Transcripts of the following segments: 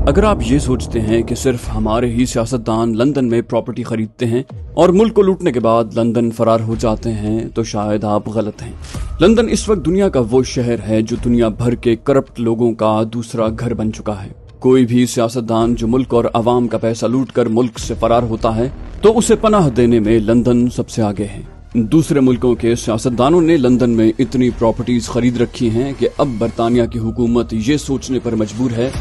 अगर आप ये सोचते हैं कि सिर्फ हमारे ही सियासतदान लंदन में प्रॉपर्टी खरीदते हैं और मुल्क को लूटने के बाद लंदन फरार हो जाते हैं तो शायद आप गलत हैं। लंदन इस वक्त दुनिया का वो शहर है जो दुनिया भर के करप्ट लोगों का दूसरा घर बन चुका है। कोई भी सियासतदान जो मुल्क और अवाम का पैसा लूटकर मुल्क से फरार होता है तो उसे पनाह देने में लंदन सबसे आगे है। दूसरे मुल्कों के सियासतदानों ने लंदन में इतनी प्रॉपर्टीज खरीद रखी हैं कि अब बरतानिया की हुकूमत ये सोचने पर मजबूर है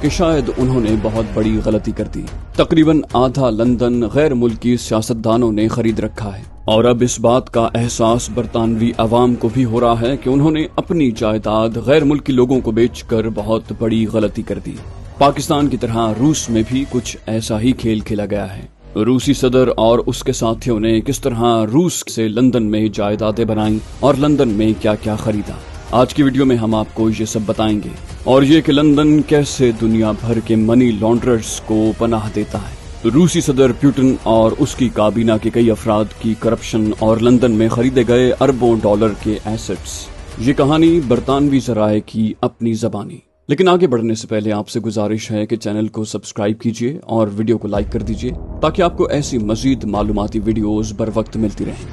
कि शायद उन्होंने बहुत बड़ी गलती कर दी। तकरीबन आधा लंदन गैर मुल्की सियासतदानों ने खरीद रखा है और अब इस बात का एहसास बरतानवी अवाम को भी हो रहा है कि उन्होंने अपनी जायदाद गैर मुल्की लोगों को बेचकर बहुत बड़ी गलती कर दी। पाकिस्तान की तरह रूस में भी कुछ ऐसा ही खेल खेला गया है। रूसी सदर और उसके साथियों ने किस तरह रूस से लंदन में जायदादें बनाई और लंदन में क्या क्या खरीदा, आज की वीडियो में हम आपको ये सब बताएंगे। और ये कि लंदन कैसे दुनिया भर के मनी लॉन्ड्रर्स को पनाह देता है। रूसी सदर पुतिन और उसकी काबीना के कई अफराद की करप्शन और लंदन में खरीदे गए अरबों डॉलर के एसेट्स। ये कहानी बरतानवी ज़राए की अपनी ज़बानी। लेकिन आगे बढ़ने से पहले आपसे गुजारिश है कि चैनल को सब्सक्राइब कीजिए और वीडियो को लाइक कर दीजिए ताकि आपको ऐसी मजीद मालूमाती वीडियोस बर वक्त मिलती रहें।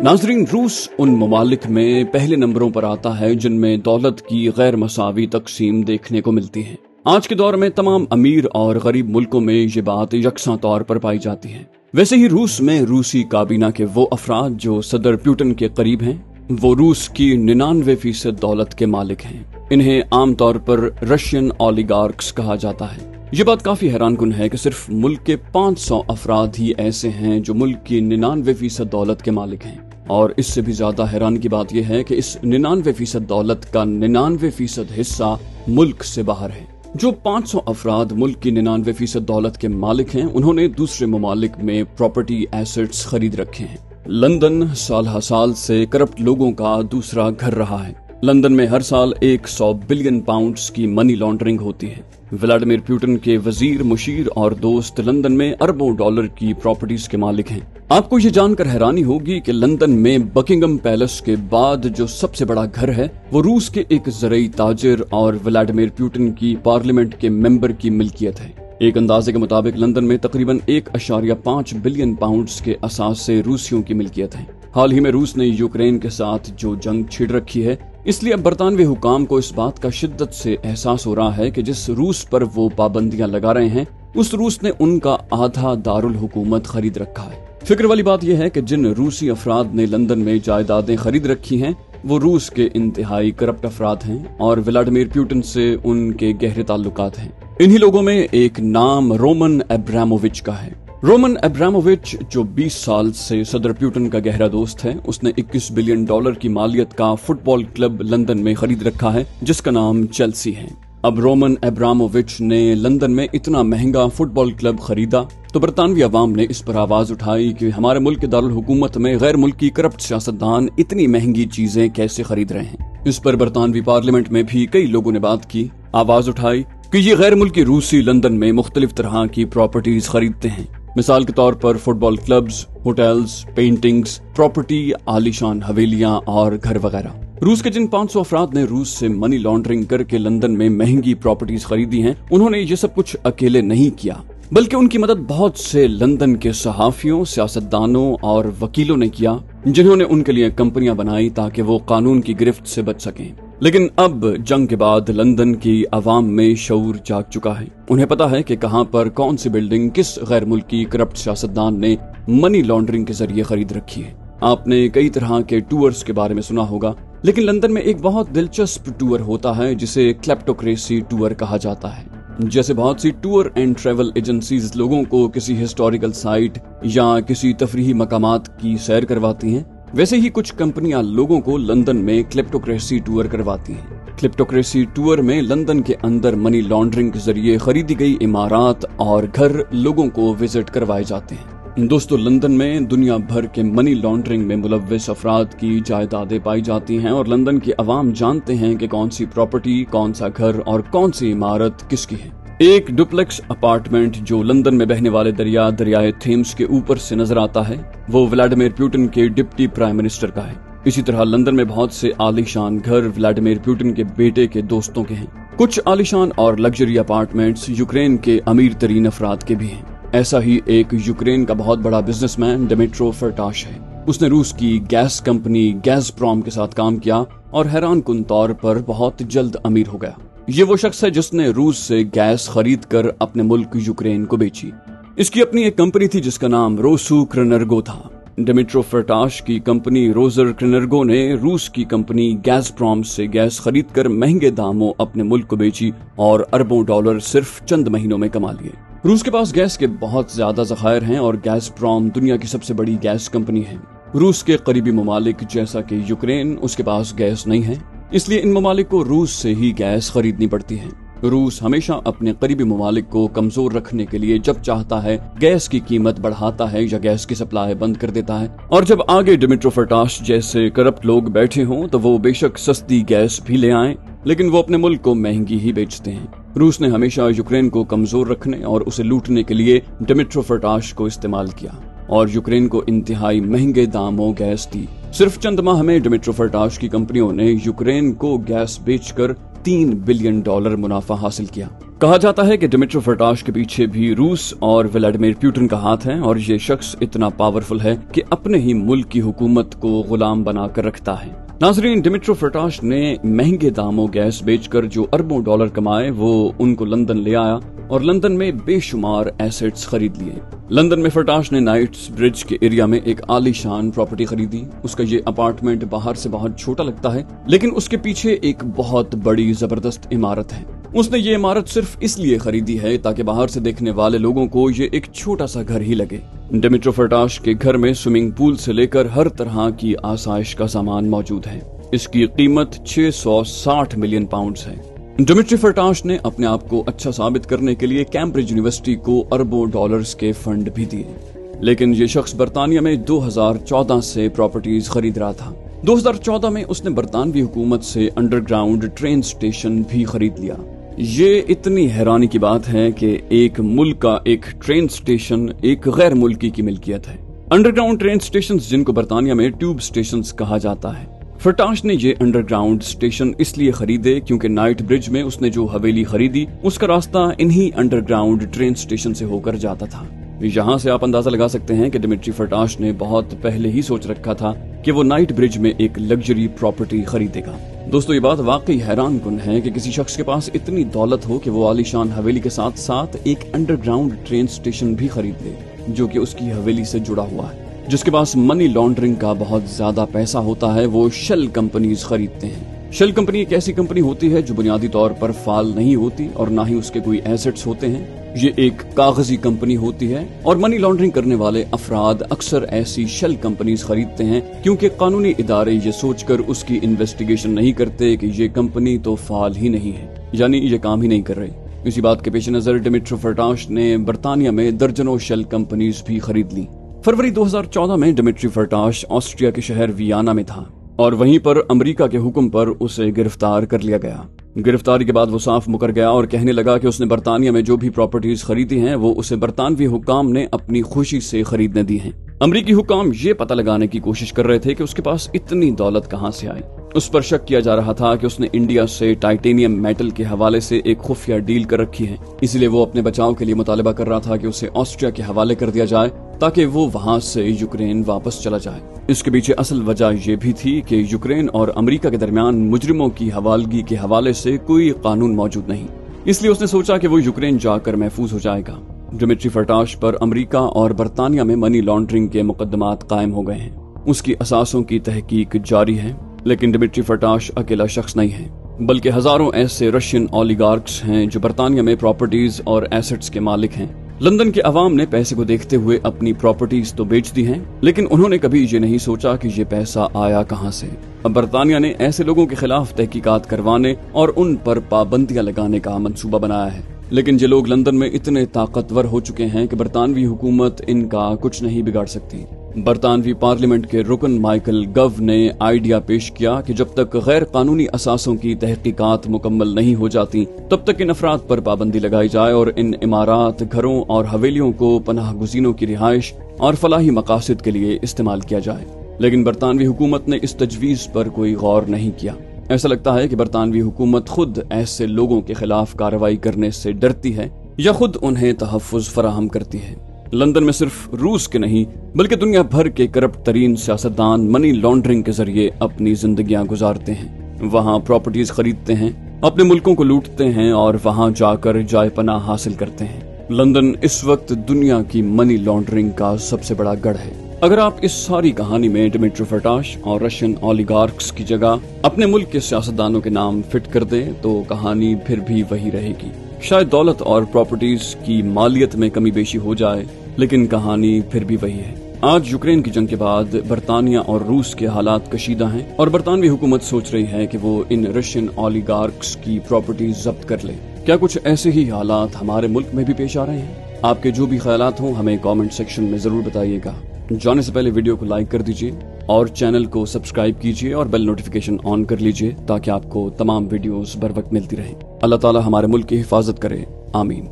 नाजरीन, रूस उन ममालिक में पहले नंबरों पर आता है जिनमें दौलत की गैर मसावी तकसीम देखने को मिलती है। आज के दौर में तमाम अमीर और गरीब मुल्कों में ये बात यकसा तौर पर पाई जाती है। वैसे ही रूस में रूसी काबीना के वो अफराद जो सदर पुतिन के करीब हैं, वो रूस की 99% दौलत के मालिक हैं। इन्हें आमतौर पर रशियन ओलिगार्क्स कहा जाता है। ये बात काफी हैरानकुन है कि सिर्फ मुल्क के 500 अफराद ही ऐसे हैं जो मुल्क की 99% दौलत के मालिक हैं। और इससे भी ज्यादा हैरान की बात यह है कि इस 99% दौलत का 99% हिस्सा मुल्क से बाहर है। जो 500 अफराद मुल्क की 99% दौलत के मालिक हैं, उन्होंने दूसरे ममालिक में प्रॉपर्टी एसेट्स खरीद रखे हैं। लंदन साल हर साल से करप्ट लोगों का दूसरा घर रहा है। लंदन में हर साल 100 बिलियन पाउंड्स की मनी लॉन्ड्रिंग होती है। व्लादिमीर पुतिन के वजीर, मुशीर और दोस्त लंदन में अरबों डॉलर की प्रॉपर्टीज के मालिक हैं। आपको ये जानकर हैरानी होगी कि लंदन में बकिंगम पैलेस के बाद जो सबसे बड़ा घर है वो रूस के एक ज़रई ताजिर और व्लादिमीर पुतिन की पार्लियामेंट के मेंबर की मिल्कियत है। एक अंदाजे के मुताबिक लंदन में तकरीबन 1.5 बिलियन पाउंड्स के असास से रूसियों की मिल्कियत है। हाल ही में रूस ने यूक्रेन के साथ जो जंग छिड़ रखी है, इसलिए अब बरतानवी हुकाम को इस बात का शिद्दत से एहसास हो रहा है कि जिस रूस पर वो पाबंदियां लगा रहे हैं, उस रूस ने उनका आधा दारुल हुकूमत खरीद रखा है। फिक्र वाली बात यह है कि जिन रूसी अफराद ने लंदन में जायदादें खरीद रखी हैं वो रूस के इंतहाई करप्ट अफराद हैं और व्लादिमीर पुतिन से उनके गहरे ताल्लुकात हैं। इन्हीं लोगों में एक नाम रोमन अब्रामोविच का है। रोमन अब्रामोविच जो 20 साल से सदर पुतिन का गहरा दोस्त है, उसने 21 बिलियन डॉलर की मालियत का फुटबॉल क्लब लंदन में खरीद रखा है जिसका नाम चेल्सी है। अब रोमन अब्रामोविच ने लंदन में इतना महंगा फुटबॉल क्लब खरीदा तो बरतानवी अवाम ने इस पर आवाज उठाई कि हमारे मुल्क के दारुल हुकूमत में गैर मुल्की करप्ट सियासतदान इतनी महंगी चीजें कैसे खरीद रहे हैं। इस पर बरतानवी पार्लियामेंट में भी कई लोगों ने बात की, आवाज उठाई कि ये गैर मुल्की रूसी लंदन में मुख्तलिफ तरह की प्रॉपर्टीज खरीदते हैं। मिसाल के तौर पर football clubs, hotels, paintings, property, आलीशान हवेलियां और घर वगैरह। रूस के जिन 500 अफराद ने रूस से मनी लॉन्ड्रिंग करके लंदन में महंगी प्रॉपर्टीज खरीदी हैं, उन्होंने ये सब कुछ अकेले नहीं किया, बल्कि उनकी मदद बहुत से लंदन के सहाफियों, सियासतदानों और वकीलों ने किया, जिन्होंने उनके लिए कंपनियां बनाई ताकि वो कानून की गिरफ्त से बच सकें। लेकिन अब जंग के बाद लंदन की आवाम में शऊर जाग चुका है। उन्हें पता है कि कहां पर कौन सी बिल्डिंग किस गैर मुल्की करप्ट सियासतदान ने मनी लॉन्ड्रिंग के जरिए खरीद रखी है। आपने कई तरह के टूर्स के बारे में सुना होगा, लेकिन लंदन में एक बहुत दिलचस्प टूर होता है जिसे क्लेप्टोक्रेसी टूर कहा जाता है। जैसे बहुत सी टूर एंड ट्रेवल एजेंसीज लोगों को किसी हिस्टोरिकल साइट या किसी तफरीही मकामात की सैर करवाती हैं, वैसे ही कुछ कंपनियां लोगों को लंदन में क्लेप्टोक्रेसी टूर करवाती हैं। क्लेप्टोक्रेसी टूर में लंदन के अंदर मनी लॉन्ड्रिंग के जरिए खरीदी गई इमारत और घर लोगों को विजिट करवाए जाते हैं। दोस्तों, लंदन में दुनिया भर के मनी लॉन्ड्रिंग में मुलव्विस अफराद की जायदादें पाई जाती हैं और लंदन के अवाम जानते हैं कि कौन सी प्रॉपर्टी, कौन सा घर और कौन सी इमारत किसकी है। एक डुप्लेक्स अपार्टमेंट जो लंदन में बहने वाले दरियाए थेम्स के ऊपर से नजर आता है, वो व्लादिमीर पुतिन के डिप्टी प्राइम मिनिस्टर का है। इसी तरह लंदन में बहुत से आलीशान घर व्लादिमीर पुतिन के बेटे के दोस्तों के हैं। कुछ आलीशान और लग्जरी अपार्टमेंट्स यूक्रेन के अमीर तरीन अफराद के भी हैं। ऐसा ही एक यूक्रेन का बहुत बड़ा बिजनेसमैन डिमिट्रो फर्टाश है। उसने रूस की गैस कंपनी गैज़प्रॉम के साथ काम किया और हैरानकुन तौर पर बहुत जल्द अमीर हो गया। ये वो शख्स है जिसने रूस से गैस खरीद कर अपने मुल्क यूक्रेन को बेची। इसकी अपनी एक कंपनी थी जिसका नाम रोसुक्रनर्गो था। डिमिट्रो फर्टाश की कंपनी रोसुक्रनर्गो ने रूस की कंपनी गैज़प्रॉम से गैस खरीदकर महंगे दामों अपने मुल्क को बेची और अरबों डॉलर सिर्फ चंद महीनों में कमा लिए। रूस के पास गैस के बहुत ज्यादा ज़खायर हैं और गैज़प्रॉम दुनिया की सबसे बड़ी गैस कंपनी है। रूस के करीबी ममालिक जैसा कि यूक्रेन, उसके पास गैस नहीं है, इसलिए इन ममालिक को रूस से ही गैस खरीदनी पड़ती है। रूस हमेशा अपने करीबी ममालिक को कमजोर रखने के लिए जब चाहता है गैस की कीमत बढ़ाता है या गैस की सप्लाई बंद कर देता है। और जब आगे डिमिट्रो फर्टाश जैसे करप्ट लोग बैठे हों तो वो बेशक सस्ती गैस भी ले आएं, लेकिन वो अपने मुल्क को महंगी ही बेचते हैं। रूस ने हमेशा यूक्रेन को कमजोर रखने और उसे लूटने के लिए डिमिट्रो फर्टाश को इस्तेमाल किया और यूक्रेन को इंतहाई महंगे दामों गैस दी। सिर्फ चंद माह में डिमिट्रो फर्टाश की कंपनियों ने यूक्रेन को गैस बेचकर $3 बिलियन मुनाफा हासिल किया। कहा जाता है कि डिमिट्रो फर्टाश के पीछे भी रूस और व्लादिमीर पुतिन का हाथ है और ये शख्स इतना पावरफुल है कि अपने ही मुल्क की हुकूमत को गुलाम बनाकर रखता है। नाज़रीन, डिमिट्रो फर्टाश ने महंगे दामों गैस बेचकर जो अरबों डॉलर कमाए वो उनको लंदन ले आया और लंदन में बेशुमार एसेट्स खरीद लिए। लंदन में फर्टाश ने नाइट्स ब्रिज के एरिया में एक आलीशान प्रॉपर्टी खरीदी। उसका ये अपार्टमेंट बाहर से बहुत छोटा लगता है, लेकिन उसके पीछे एक बहुत बड़ी जबरदस्त इमारत है। उसने ये इमारत सिर्फ इसलिए खरीदी है ताकि बाहर से देखने वाले लोगों को ये एक छोटा सा घर ही लगे। डिमिट्रो फर्टाश के घर में स्विमिंग पूल से लेकर हर तरह की आसाइश का सामान मौजूद है। इसकी कीमत 660 मिलियन पाउंड्स है। डिमिट्रो फर्टाश ने अपने आप को अच्छा साबित करने के लिए कैम्ब्रिज यूनिवर्सिटी को अरबों डॉलर्स के फंड भी दिए, लेकिन ये शख्स बरतानिया में 2014 से प्रॉपर्टीज खरीद रहा था। 2014 में उसने बरतानवी हुकूमत से अंडरग्राउंड ट्रेन स्टेशन भी खरीद लिया। ये इतनी हैरानी की बात है कि एक मुल्क का एक ट्रेन स्टेशन एक गैर मुल्की की मिल्कियत है। अंडरग्राउंड ट्रेन स्टेशन जिनको बरतानिया में ट्यूब स्टेशन कहा जाता है। फर्टाश ने ये अंडरग्राउंड स्टेशन इसलिए खरीदे क्योंकि नाइट ब्रिज में उसने जो हवेली खरीदी उसका रास्ता इन्हीं अंडरग्राउंड ट्रेन स्टेशन से होकर जाता था। यहाँ से आप अंदाजा लगा सकते हैं कि डिमिट्रो फर्टाश ने बहुत पहले ही सोच रखा था कि वो नाइट ब्रिज में एक लग्जरी प्रॉपर्टी खरीदेगा। दोस्तों, ये बात वाकई हैरानकुन है कि किसी शख्स के पास इतनी दौलत हो कि वो आलीशान हवेली के साथ साथ एक अंडरग्राउंड ट्रेन स्टेशन भी खरीद ले जो कि उसकी हवेली से जुड़ा हुआ है। जिसके पास मनी लॉन्ड्रिंग का बहुत ज्यादा पैसा होता है वो शेल कंपनीज खरीदते हैं। शेल कंपनी एक ऐसी कंपनी होती है जो बुनियादी तौर पर फाल नहीं होती और ना ही उसके कोई एसेट्स होते हैं। ये एक कागजी कंपनी होती है और मनी लॉन्ड्रिंग करने वाले अफराद अक्सर ऐसी शेल कंपनीज खरीदते हैं क्योंकि कानूनी इदारे ये सोचकर उसकी इन्वेस्टिगेशन नहीं करते कि ये कंपनी तो फाल ही नहीं है, यानी ये काम ही नहीं कर रही। इसी बात के पेश नजर डिमिट्रो फर्टाश ने बरतानिया में दर्जनों शेल कंपनीज भी खरीद ली। फरवरी 2014 में डिमिट्रो फर्टाश ऑस्ट्रिया के शहर वियना में था और वहीं पर अमेरिका के हुक्म पर उसे गिरफ्तार कर लिया गया। गिरफ्तारी के बाद वो साफ मुकर गया और कहने लगा कि उसने बरतानिया में जो भी प्रॉपर्टीज खरीदी हैं वो उसे बरतानवी हुकाम ने अपनी खुशी से खरीदने दी हैं। अमेरिकी हुकाम ये पता लगाने की कोशिश कर रहे थे कि उसके पास इतनी दौलत कहां से आई। उस पर शक किया जा रहा था कि उसने इंडिया से टाइटेनियम मेटल के हवाले से एक खुफिया डील कर रखी है, इसलिए वो अपने बचाव के लिए मुतालबा कर रहा था कि उसे ऑस्ट्रिया के हवाले कर दिया जाए ताकि वो वहां से यूक्रेन वापस चला जाए। इसके पीछे असल वजह यह भी थी कि यूक्रेन और अमेरिका के दरमियान मुजरिमों की हवालगी के हवाले से कोई कानून मौजूद नहीं, इसलिए उसने सोचा कि वो यूक्रेन जाकर महफूज हो जाएगा। डिमिट्रो फर्टाश पर अमेरिका और बरतानिया में मनी लॉन्ड्रिंग के मुकदमात कायम हो गए हैं। उसकी असासों की तहकीक जारी है, लेकिन डिमिट्रो फर्टाश अकेला शख्स नहीं है, बल्कि हजारों ऐसे रशियन ओलिगार्क्स हैं जो बरतानिया में प्रॉपर्टीज और एसेट्स के मालिक हैं। लंदन के अवाम ने पैसे को देखते हुए अपनी प्रॉपर्टीज तो बेच दी हैं, लेकिन उन्होंने कभी ये नहीं सोचा कि ये पैसा आया कहां से। अब बरतानिया ने ऐसे लोगों के खिलाफ तहकीकात करवाने और उन पर पाबंदियां लगाने का मंसूबा बनाया है, लेकिन ये लोग लंदन में इतने ताकतवर हो चुके हैं कि बरतानवी हुकूमत इनका कुछ नहीं बिगाड़ सकती। बरतानवी पार्लियामेंट के रुकन माइकल गव ने आइडिया पेश किया कि जब तक गैर कानूनी असासों की तहकीकात मुकम्मल नहीं हो जाती तब तक इन अफराद पर पाबंदी लगाई जाए और इन इमारात, घरों और हवेलियों को पनाह गुज़ीनों की रिहाइश और फलाही मकासद के लिए इस्तेमाल किया जाए। लेकिन बरतानवी हुकूमत ने इस तजवीज़ पर कोई गौर नहीं किया। ऐसा लगता है कि बरतानवी हुकूमत खुद ऐसे लोगों के खिलाफ कार्रवाई करने से डरती है या खुद उन्हें तहफ़्फ़ुज़ फराहम करती है। लंदन में सिर्फ रूस के नहीं बल्कि दुनिया भर के करप्ट तरीन सियासतदान मनी लॉन्ड्रिंग के जरिए अपनी जिंदगियां गुजारते हैं। वहाँ प्रॉपर्टीज खरीदते हैं, अपने मुल्कों को लूटते हैं और वहाँ जाकर जाय पनाह हासिल करते हैं। लंदन इस वक्त दुनिया की मनी लॉन्ड्रिंग का सबसे बड़ा गढ़ है। अगर आप इस सारी कहानी में डिमित्री फरटाश और रशियन ओलिगार्क्स की जगह अपने मुल्क के सियासतदानों के नाम फिट कर दें तो कहानी फिर भी वही रहेगी। शायद दौलत और प्रॉपर्टीज की मालियत में कमी बेशी हो जाए, लेकिन कहानी फिर भी वही है। आज यूक्रेन की जंग के बाद बरतानिया और रूस के हालात कशीदा हैं और बरतानवी हुकूमत सोच रही है कि वो इन रशियन ओलिगार्क्स की प्रॉपर्टीज जब्त कर ले। क्या कुछ ऐसे ही हालात हमारे मुल्क में भी पेश आ रहे हैं? आपके जो भी ख्यालात हों हमें कमेंट सेक्शन में जरूर बताइएगा। जाने से पहले वीडियो को लाइक कर दीजिए और चैनल को सब्सक्राइब कीजिए और बेल नोटिफिकेशन ऑन कर लीजिए ताकि आपको तमाम वीडियोस बर वक्त मिलती रहें। अल्लाह ताला हमारे मुल्क की हिफाजत करे। आमीन।